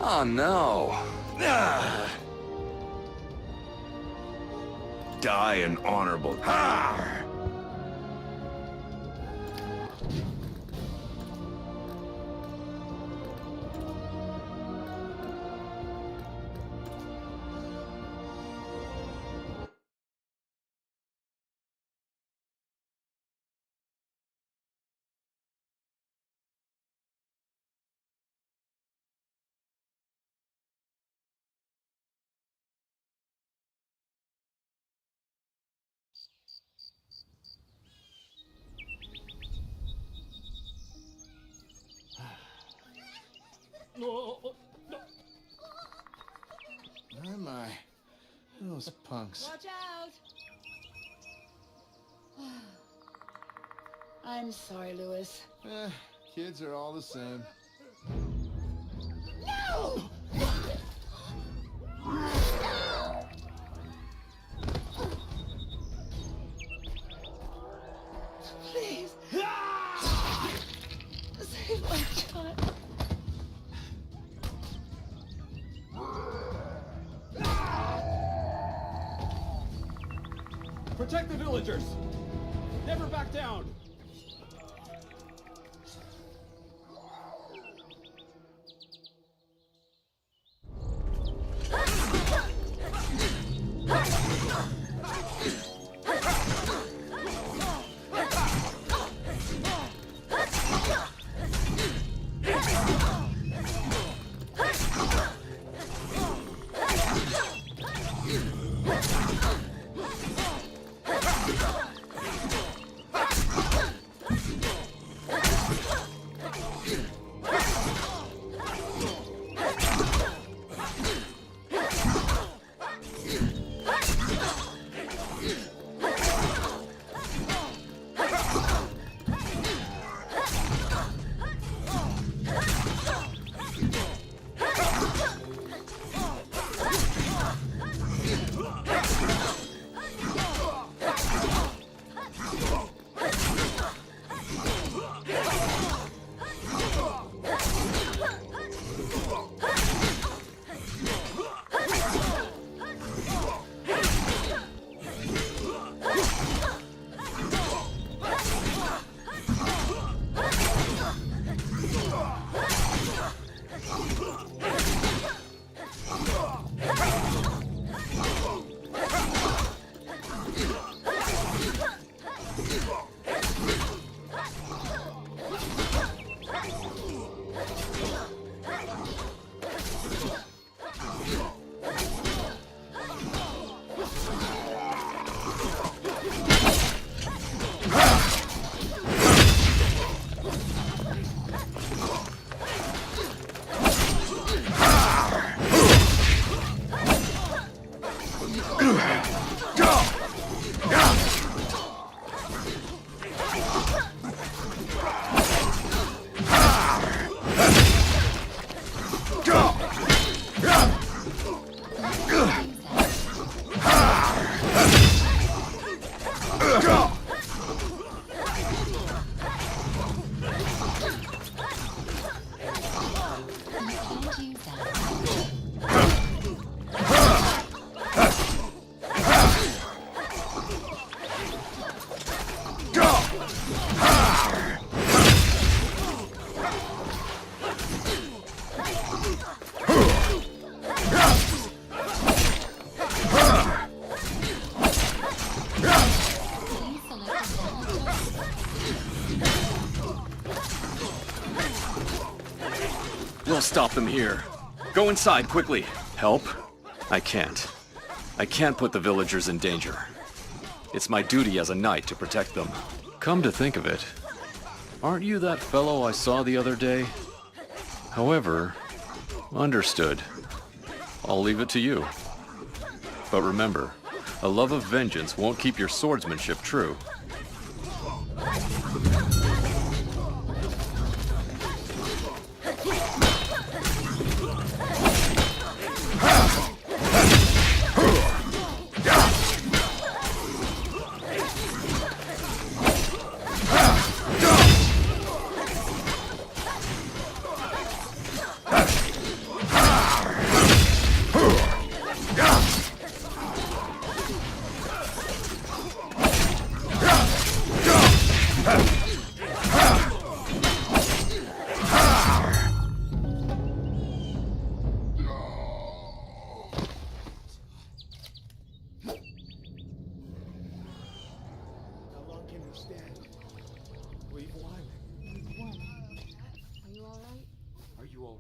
Oh no. Die an honorable death. Oh my. Those punks. Watch out! I'm sorry, Louis. Kids are all the same. No! Please. Save my child. Protect the villagers! Never back down! We'll stop them here. Go inside, quickly. Help? I can't. I can't put the villagers in danger. It's my duty as a knight to protect them. Come to think of it, aren't you that fellow I saw the other day? However, understood. I'll leave it to you. But remember, a love of vengeance won't keep your swordsmanship true.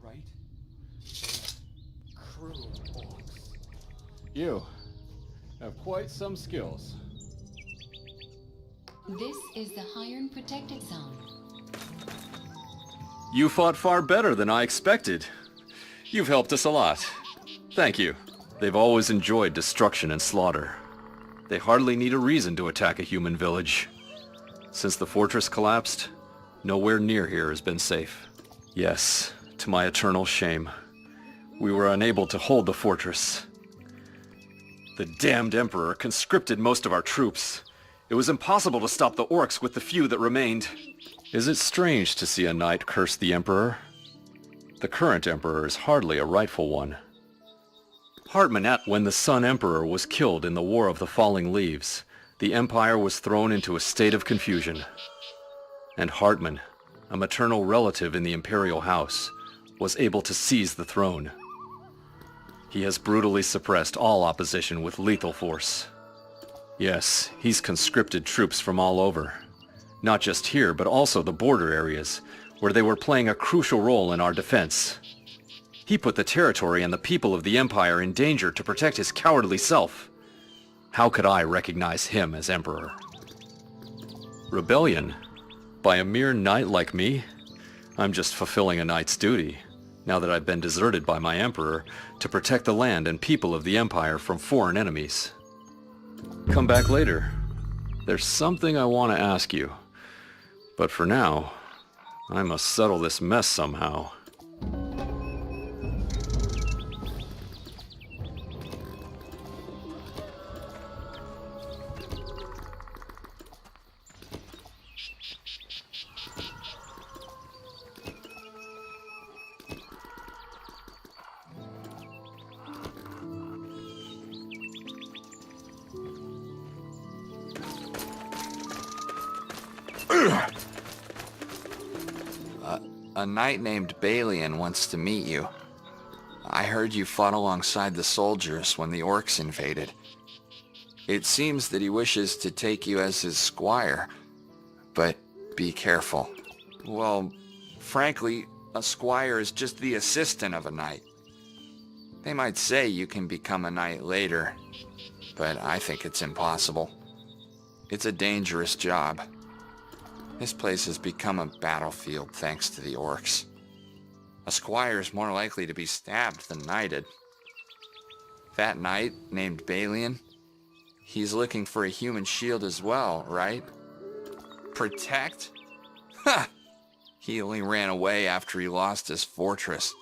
right? Cruel orcs. You have quite some skills. This is the Hieron protected zone. You fought far better than I expected. You've helped us a lot. Thank you. They've always enjoyed destruction and slaughter. They hardly need a reason to attack a human village. Since the fortress collapsed, nowhere near here has been safe. Yes, to my eternal shame, we were unable to hold the fortress. The damned Emperor conscripted most of our troops. It was impossible to stop the orcs with the few that remained. Is it strange to see a knight curse the Emperor? The current Emperor is hardly a rightful one. When the Sun Emperor was killed in the War of the Falling Leaves, the Empire was thrown into a state of confusion. And Hartman, a maternal relative in the Imperial House, was able to seize the throne. He has brutally suppressed all opposition with lethal force. Yes, he's conscripted troops from all over. Not just here, but also the border areas, where they were playing a crucial role in our defense. He put the territory and the people of the Empire in danger to protect his cowardly self. How could I recognize him as Emperor? Rebellion? By a mere knight like me? I'm just fulfilling a knight's duty, now that I've been deserted by my Emperor, to protect the land and people of the Empire from foreign enemies. Come back later. There's something I want to ask you. But for now, I must settle this mess somehow. A knight named Balian wants to meet you. I heard you fought alongside the soldiers when the orcs invaded. It seems that he wishes to take you as his squire, but be careful. Well, frankly, a squire is just the assistant of a knight. They might say you can become a knight later, but I think it's impossible. It's a dangerous job. This place has become a battlefield thanks to the orcs. A squire is more likely to be stabbed than knighted. That knight, named Balian, he's looking for a human shield as well, right? Protect? Ha! He only ran away after he lost his fortress.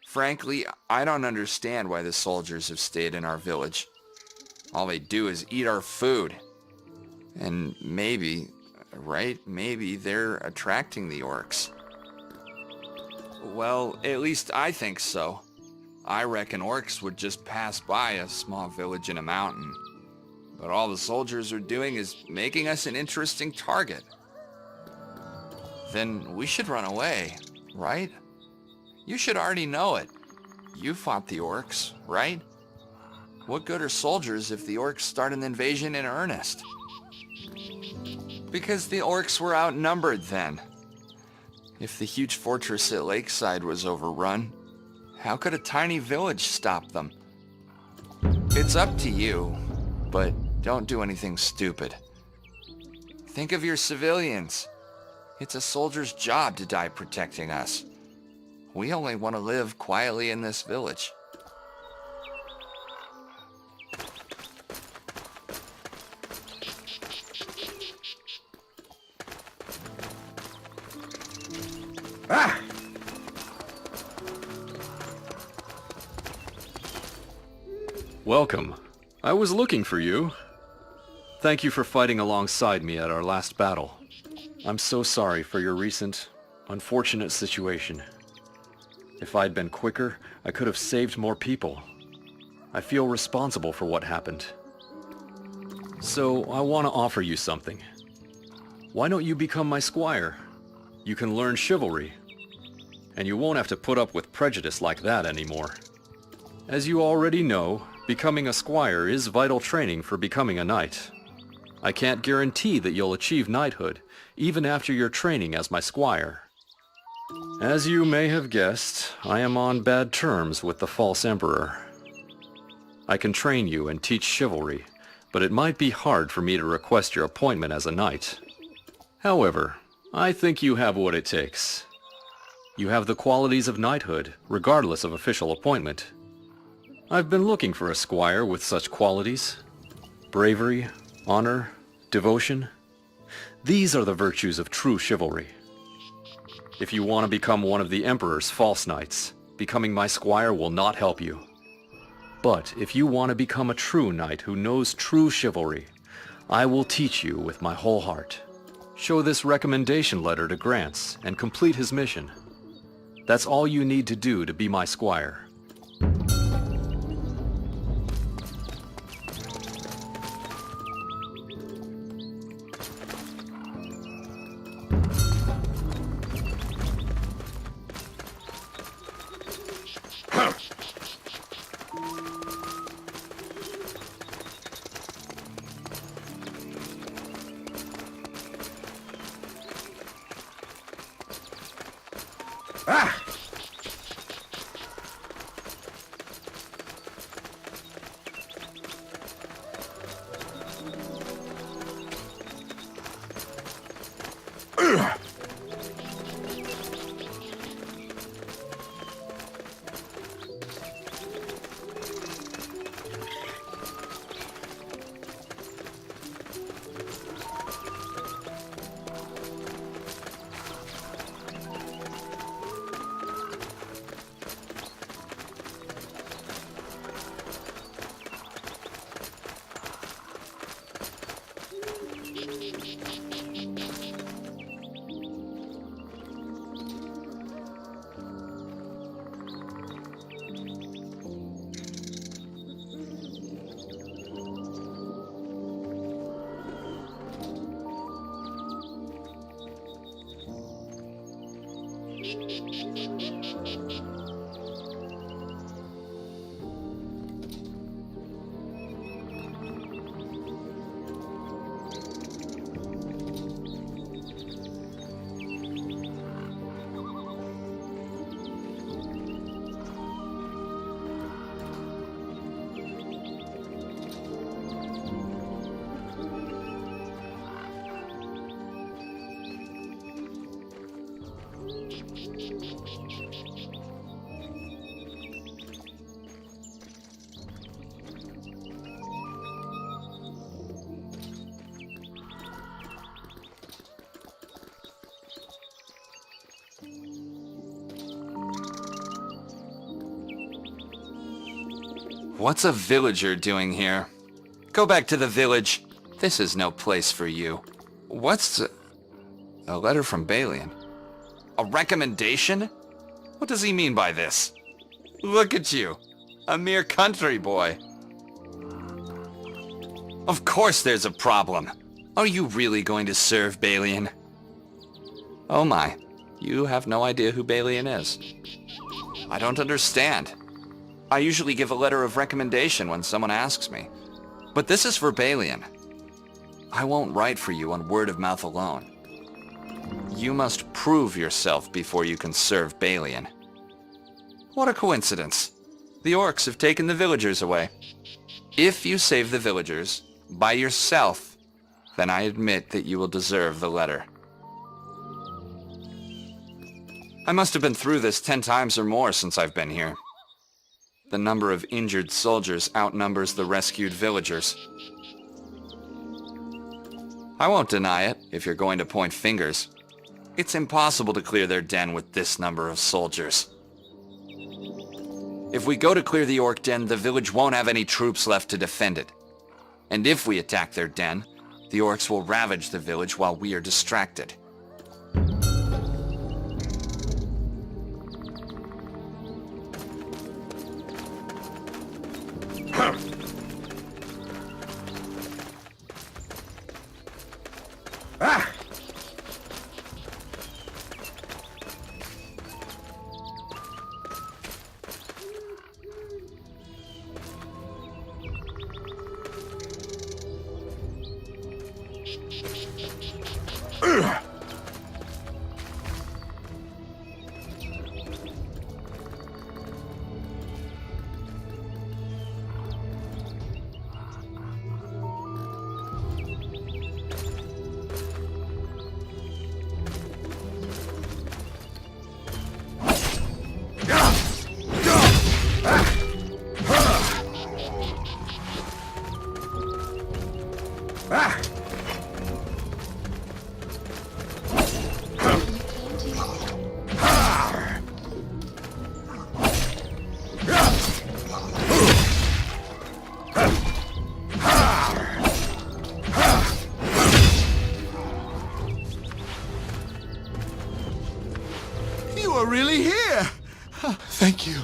Frankly, I don't understand why the soldiers have stayed in our village. All they do is eat our food. And maybe... right? Maybe they're attracting the orcs. Well, at least I think so. I reckon orcs would just pass by a small village in a mountain. But all the soldiers are doing is making us an interesting target. Then we should run away, right? You should already know it. You fought the orcs, right? What good are soldiers if the orcs start an invasion in earnest? Because the orcs were outnumbered then. If the huge fortress at Lakeside was overrun, how could a tiny village stop them? It's up to you, but don't do anything stupid. Think of your civilians. It's a soldier's job to die protecting us. We only want to live quietly in this village. Welcome. I was looking for you. Thank you for fighting alongside me at our last battle. I'm so sorry for your recent, unfortunate situation. If I'd been quicker, I could have saved more people. I feel responsible for what happened. So I want to offer you something. Why don't you become my squire? You can learn chivalry. And you won't have to put up with prejudice like that anymore. As you already know, becoming a squire is vital training for becoming a knight. I can't guarantee that you'll achieve knighthood, even after your training as my squire. As you may have guessed, I am on bad terms with the false emperor. I can train you and teach chivalry, but it might be hard for me to request your appointment as a knight. However, I think you have what it takes. You have the qualities of knighthood, regardless of official appointment. I've been looking for a squire with such qualities. Bravery, honor, devotion. These are the virtues of true chivalry. If you want to become one of the Emperor's false knights, becoming my squire will not help you. But if you want to become a true knight who knows true chivalry, I will teach you with my whole heart. Show this recommendation letter to Grants and complete his mission. That's all you need to do to be my squire. What's a villager doing here? Go back to the village. This is no place for you. What's a letter from Balian? A recommendation? What does he mean by this? Look at you, a mere country boy. Of course there's a problem. Are you really going to serve Balian? Oh my, you have no idea who Balian is. I don't understand. I usually give a letter of recommendation when someone asks me. But this is for Balian. I won't write for you on word of mouth alone. You must prove yourself before you can serve Balian. What a coincidence. The orcs have taken the villagers away. If you save the villagers by yourself, then I admit that you will deserve the letter. I must have been through this 10 times or more since I've been here. The number of injured soldiers outnumbers the rescued villagers. I won't deny it, if you're going to point fingers. It's impossible to clear their den with this number of soldiers. If we go to clear the orc den, the village won't have any troops left to defend it. And if we attack their den, the orcs will ravage the village while we are distracted. Thank you.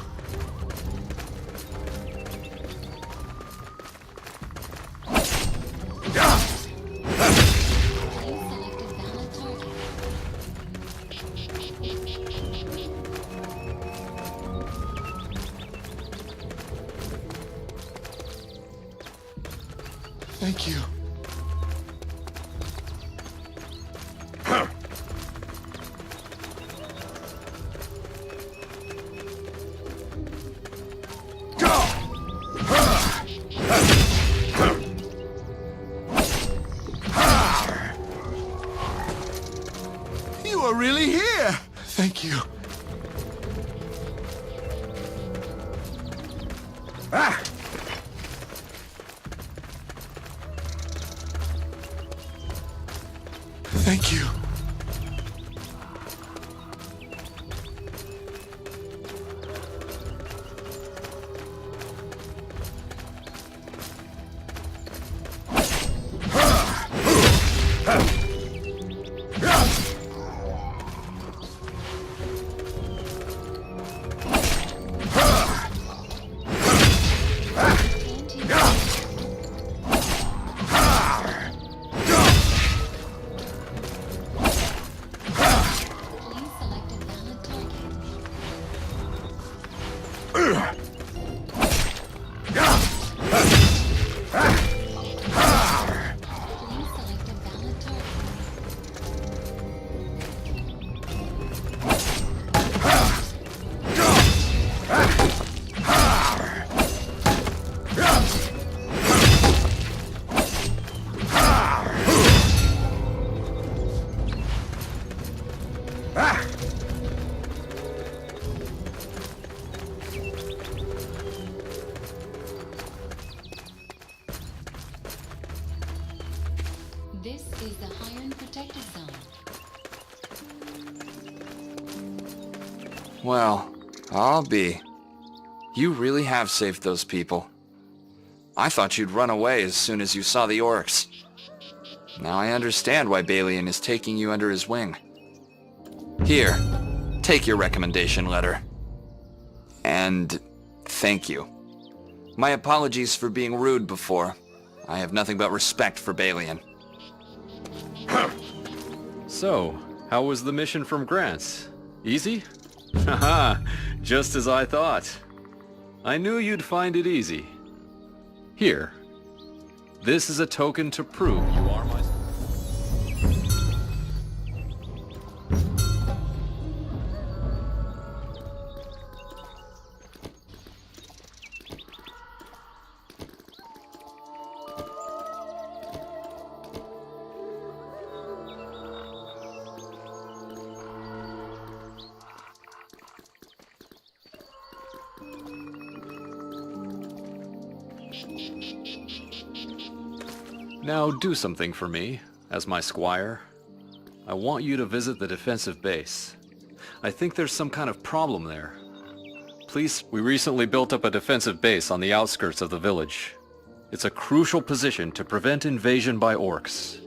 Thank you. You are really here. Thank you. Ah! Thank you. This is the Hieron protected zone. Well, I'll be. You really have saved those people. I thought you'd run away as soon as you saw the orcs. Now I understand why Balian is taking you under his wing. Here, take your recommendation letter. And thank you. My apologies for being rude before. I have nothing but respect for Balian. So, how was the mission from Grants? Easy? Haha, just as I thought. I knew you'd find it easy. Here. This is a token to prove you are my... Now do something for me, as my squire. I want you to visit the defensive base. I think there's some kind of problem there. Please, we recently built up a defensive base on the outskirts of the village. It's a crucial position to prevent invasion by orcs.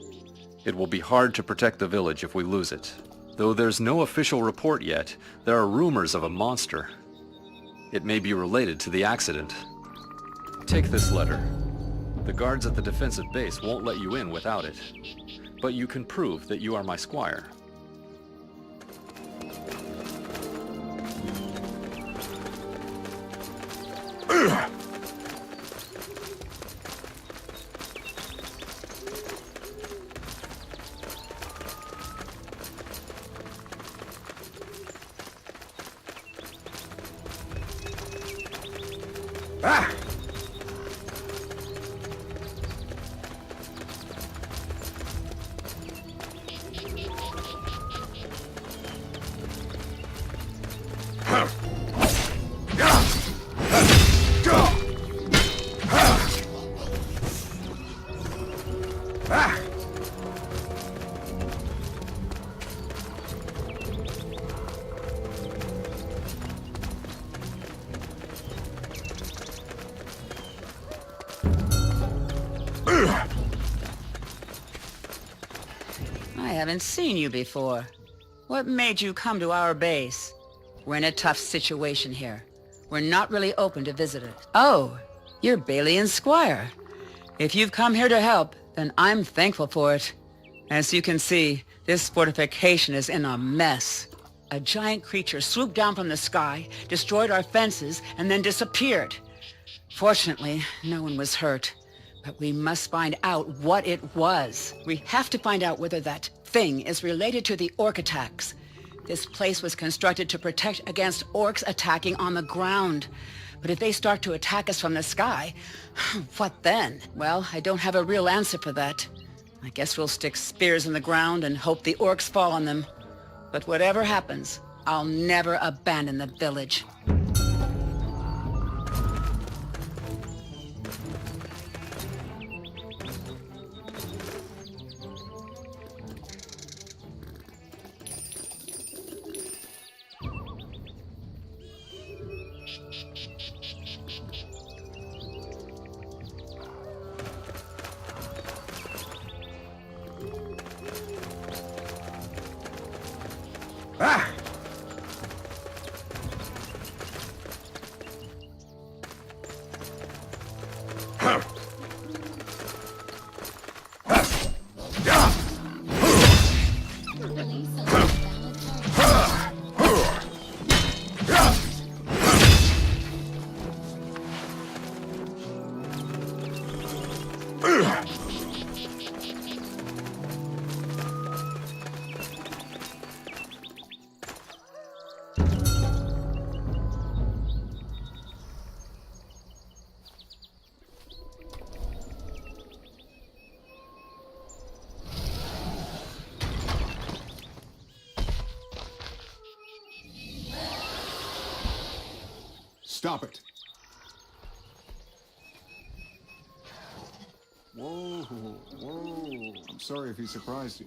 It will be hard to protect the village if we lose it. Though there's no official report yet, there are rumors of a monster. It may be related to the accident. Take this letter. The guards at the defensive base won't let you in without it. But you can prove that you are my squire. Ah! I haven't seen you before. What made you come to our base? We're in a tough situation here. We're not really open to visitors. Oh, you're Balian's squire. If you've come here to help, then I'm thankful for it. As you can see, this fortification is in a mess. A giant creature swooped down from the sky, destroyed our fences, and then disappeared. Fortunately, no one was hurt. But we must find out what it was. We have to find out whether that thing is related to the orc attacks. This place was constructed to protect against orcs attacking on the ground. But if they start to attack us from the sky, what then? Well, I don't have a real answer for that. I guess we'll stick spears in the ground and hope the orcs fall on them. But whatever happens, I'll never abandon the village. Release a valid target. Stop it. Whoa, whoa. I'm sorry if he surprised you.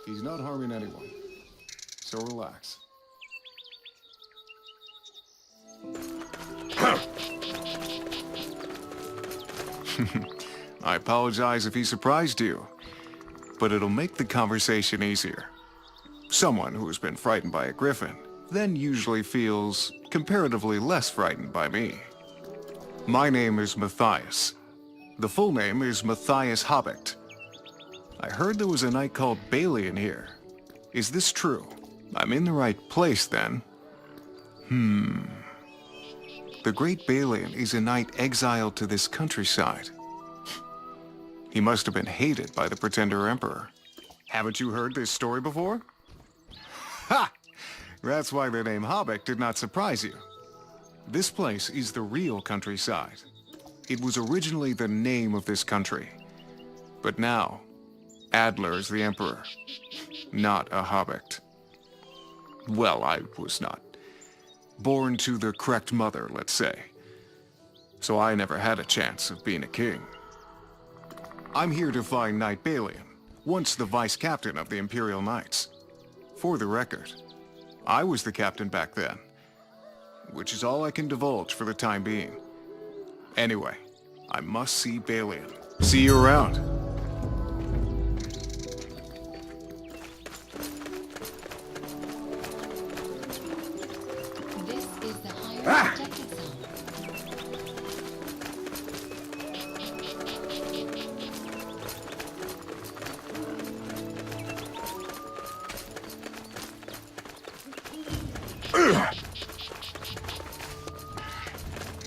He's not harming anyone, so relax. I apologize if he surprised you, but it'll make the conversation easier. Someone who has been frightened by a griffin then usually feels comparatively less frightened by me. My name is Matthias. The full name is Matthias Habichts. I heard there was a knight called Balian here. Is this true? I'm in the right place then. The great Balian is a knight exiled to this countryside. He must have been hated by the Pretender Emperor. Haven't you heard this story before? Ha! That's why the name Habichts did not surprise you. This place is the real countryside. It was originally the name of this country. But now, Adler is the emperor, not a Habichts. Well, I was not born to the correct mother, let's say. So I never had a chance of being a king. I'm here to find Knight Balian, once the vice captain of the Imperial Knights. For the record, I was the captain back then, which is all I can divulge for the time being. Anyway, I must see Balian. See you around. This is the Hieron protected zone.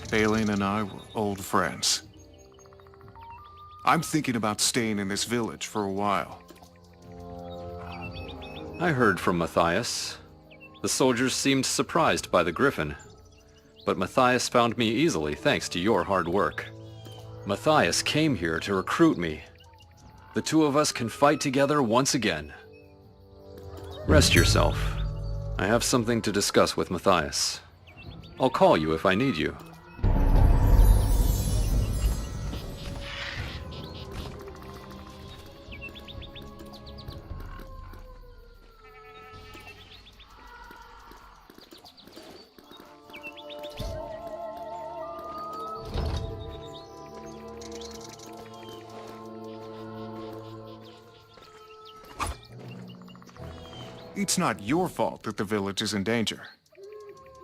Balian and I were old friends. I'm thinking about staying in this village for a while. I heard from Matthias. The soldiers seemed surprised by the griffin. But Matthias found me easily thanks to your hard work. Matthias came here to recruit me. The two of us can fight together once again. Rest yourself. I have something to discuss with Matthias. I'll call you if I need you. It's not your fault that the village is in danger.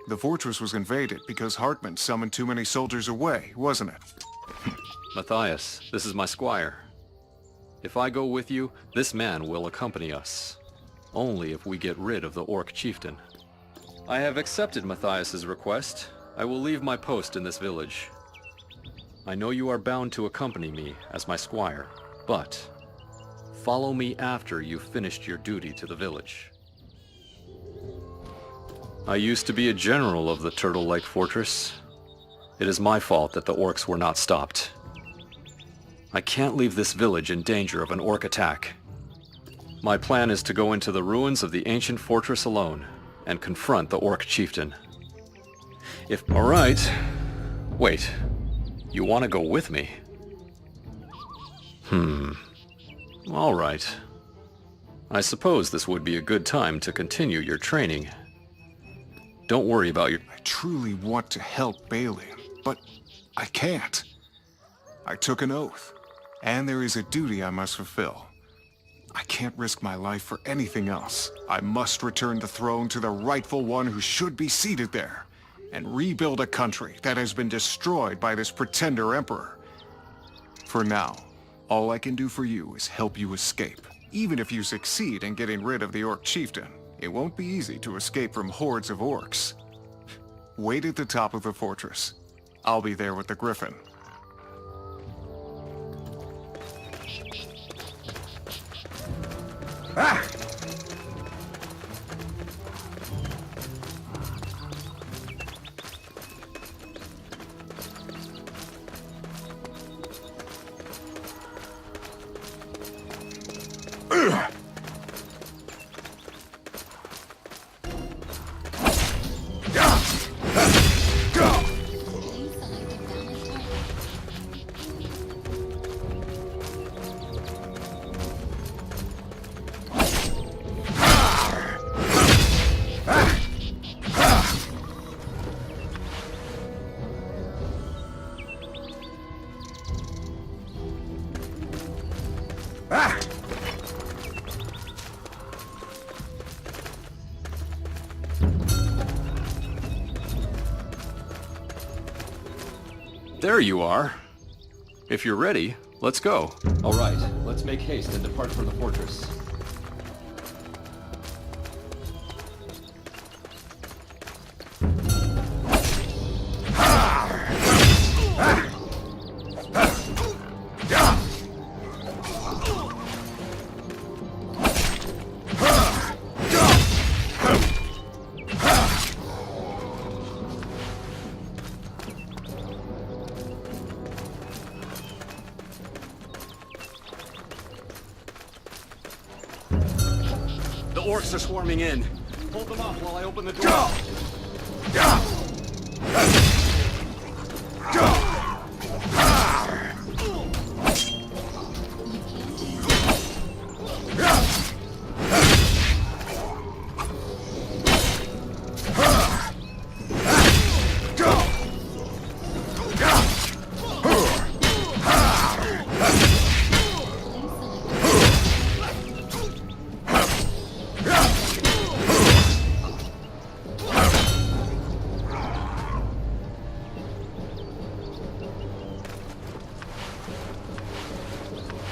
The fortress was invaded because Hartman summoned too many soldiers away, wasn't it? Matthias, this is my squire. If I go with you, this man will accompany us. Only if we get rid of the orc chieftain. I have accepted Matthias's request. I will leave my post in this village. I know you are bound to accompany me as my squire, but follow me after you've finished your duty to the village. I used to be a general of the Turtle Lake Fortress. It is my fault that the orcs were not stopped. I can't leave this village in danger of an orc attack. My plan is to go into the ruins of the ancient fortress alone and confront the orc chieftain. All right. Wait. You want to go with me? All right. I suppose this would be a good time to continue your training. Don't worry about your... I truly want to help Balian, but I can't. I took an oath, and there is a duty I must fulfill. I can't risk my life for anything else. I must return the throne to the rightful one who should be seated there, and rebuild a country that has been destroyed by this pretender emperor. For now, all I can do for you is help you escape. Even if you succeed in getting rid of the orc chieftain, it won't be easy to escape from hordes of orcs. Wait at the top of the fortress. I'll be there with the griffin. There you are. If you're ready, let's go. All right, let's make haste and depart from the fortress. The orcs are swarming in. Hold them off while I open the door.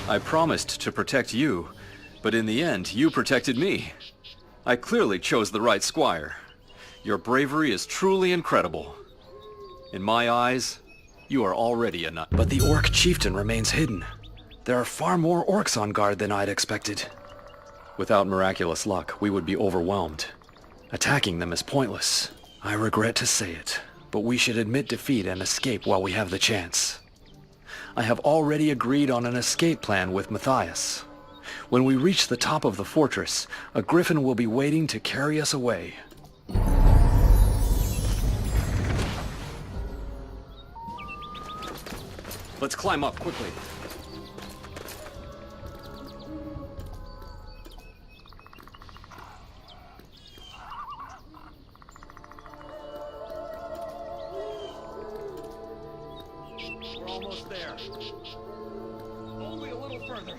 I promised to protect you, but in the end, you protected me. I clearly chose the right squire. Your bravery is truly incredible. In my eyes, you are already a nut. But the orc chieftain remains hidden. There are far more orcs on guard than I'd expected. Without miraculous luck, we would be overwhelmed. Attacking them is pointless. I regret to say it, but we should admit defeat and escape while we have the chance. I have already agreed on an escape plan with Matthias. When we reach the top of the fortress, a griffin will be waiting to carry us away. Let's climb up quickly. We're almost there. Only a little further.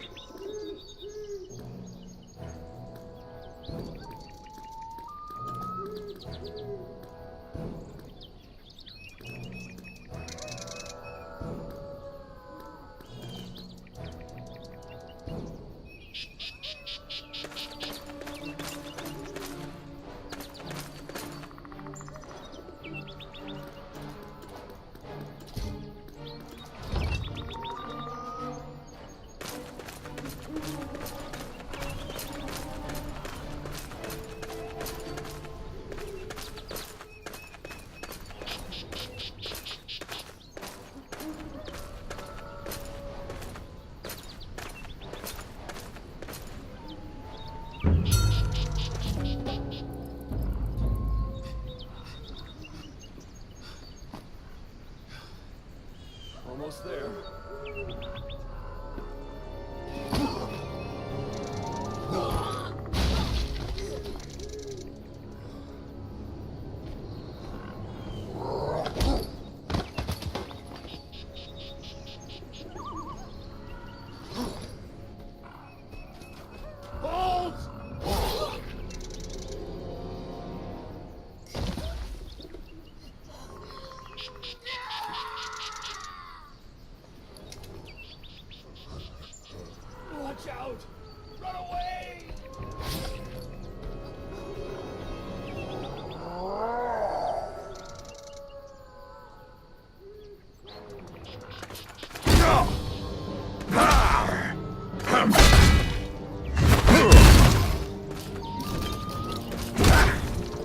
Almost there. Watch out! Run away!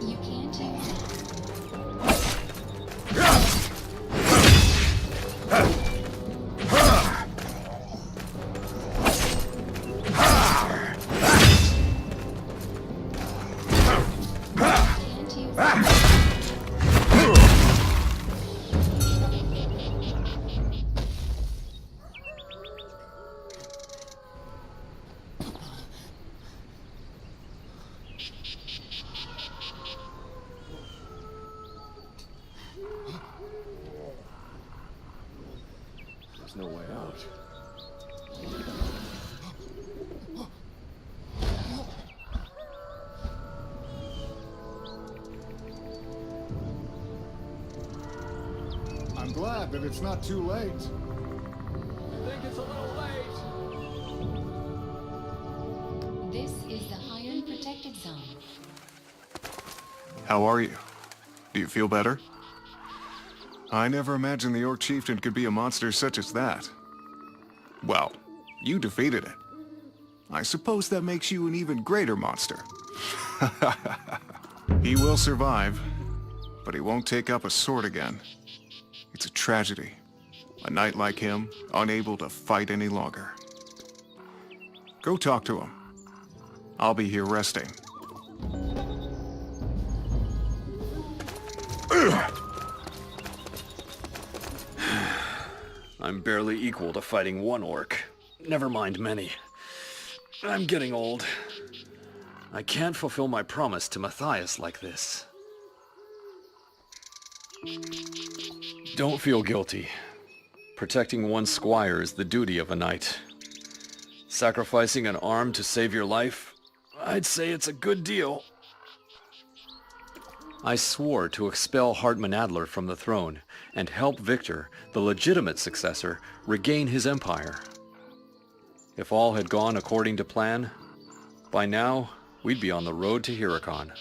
You can't use can't use There's no way out. I'm glad that it's not too late. I think it's a little late. This is the Hieron protected zone. How are you? Do you feel better? I never imagined the Orc Chieftain could be a monster such as that. Well, you defeated it. I suppose that makes you an even greater monster. He will survive, but he won't take up a sword again. It's a tragedy. A knight like him, unable to fight any longer. Go talk to him. I'll be here resting. I'm barely equal to fighting one orc. Never mind many. I'm getting old. I can't fulfill my promise to Matthias like this. Don't feel guilty. Protecting one's squire is the duty of a knight. Sacrificing an arm to save your life? I'd say it's a good deal. I swore to expel Hartman Adler from the throne and help Victor, the legitimate successor, regain his empire. If all had gone according to plan, by now we'd be on the road to Hieron.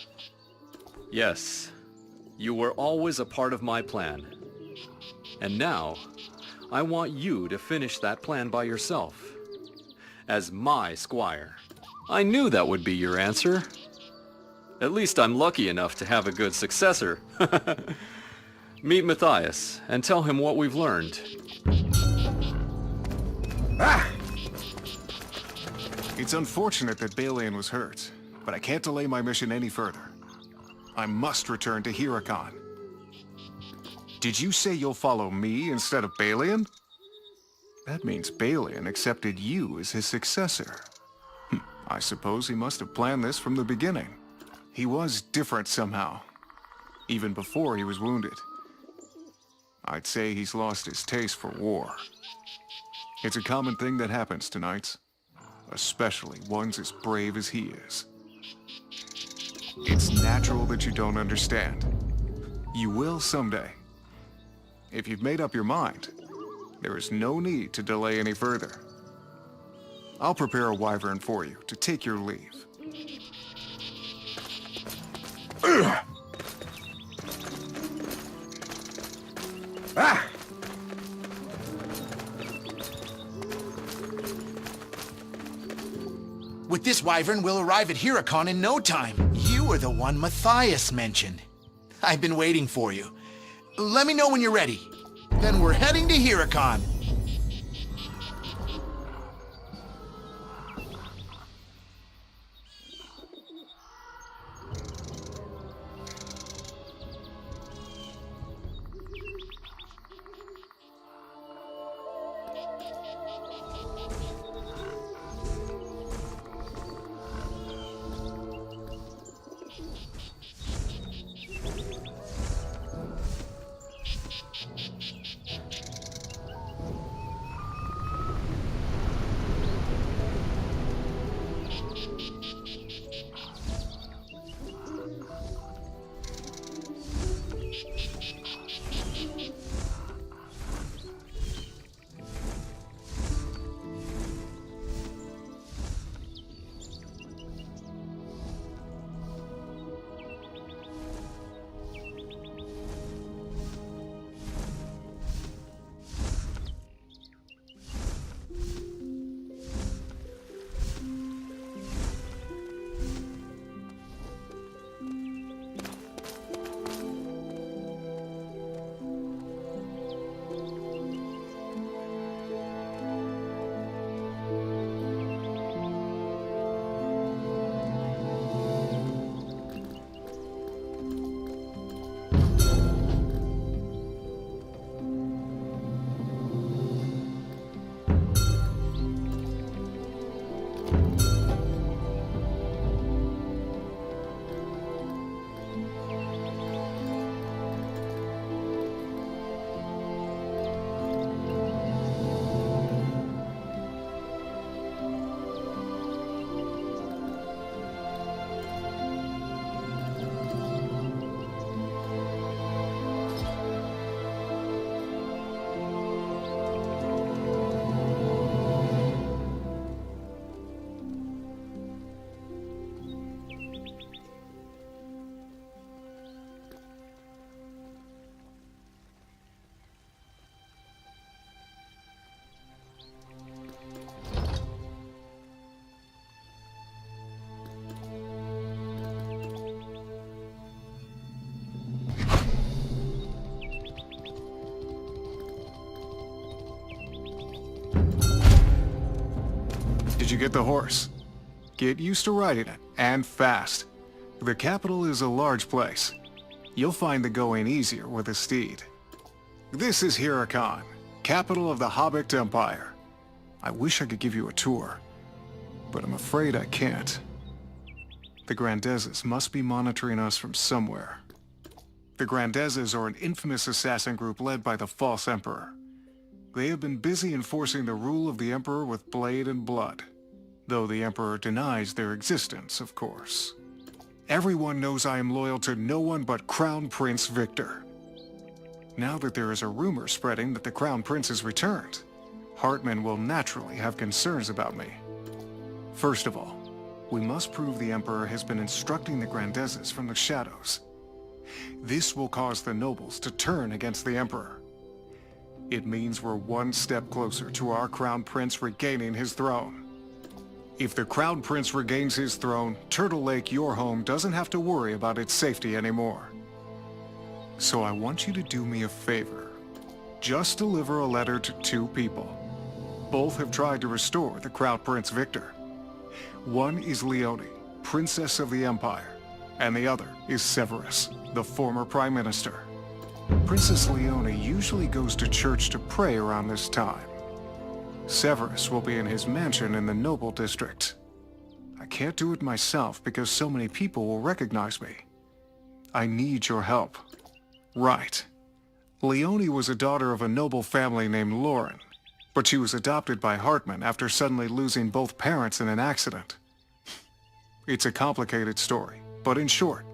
Yes, you were always a part of my plan. And now, I want you to finish that plan by yourself. As my squire. I knew that would be your answer. At least I'm lucky enough to have a good successor. Meet Matthias and tell him what we've learned. It's unfortunate that Balian was hurt, but I can't delay my mission any further. I must return to Hieron. Did you say you'll follow me instead of Balian? That means Balian accepted you as his successor. I suppose he must have planned this from the beginning. He was different somehow, even before he was wounded. I'd say he's lost his taste for war. It's a common thing that happens to knights, especially ones as brave as he is. It's natural that you don't understand. You will someday. If you've made up your mind, there is no need to delay any further. I'll prepare a wyvern for you to take your leave. With this wyvern, we'll arrive at Hieron in no time. You were the one Matthias mentioned. I've been waiting for you. Let me know when you're ready. Then we're heading to Hieron. Did you get the horse? Get used to riding it, and fast. The capital is a large place. You'll find the going easier with a steed. This is Hieron, capital of the Habichts Empire. I wish I could give you a tour, but I'm afraid I can't. The Grandezes must be monitoring us from somewhere. The Grandezes are an infamous assassin group led by the false emperor. They have been busy enforcing the rule of the emperor with blade and blood, though the emperor denies their existence, of course. Everyone knows I am loyal to no one but Crown Prince Victor. Now that there is a rumor spreading that the Crown Prince has returned, Hartman will naturally have concerns about me. First of all, we must prove the Emperor has been instructing the Grandezes from the shadows. This will cause the nobles to turn against the Emperor. It means we're one step closer to our Crown Prince regaining his throne. If the Crown Prince regains his throne, Turtle Lake, your home, doesn't have to worry about its safety anymore. So I want you to do me a favor. Just deliver a letter to 2 people. Both have tried to restore the Crown Prince Victor. One is Leone, Princess of the Empire, and the other is Severus, the former Prime Minister. Princess Leone usually goes to church to pray around this time. Severus will be in his mansion in the Noble District. I can't do it myself because so many people will recognize me. I need your help. Right. Leone was a daughter of a noble family named Lauren, but she was adopted by Hartman after suddenly losing both parents in an accident. It's a complicated story, but in short,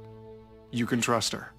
you can trust her.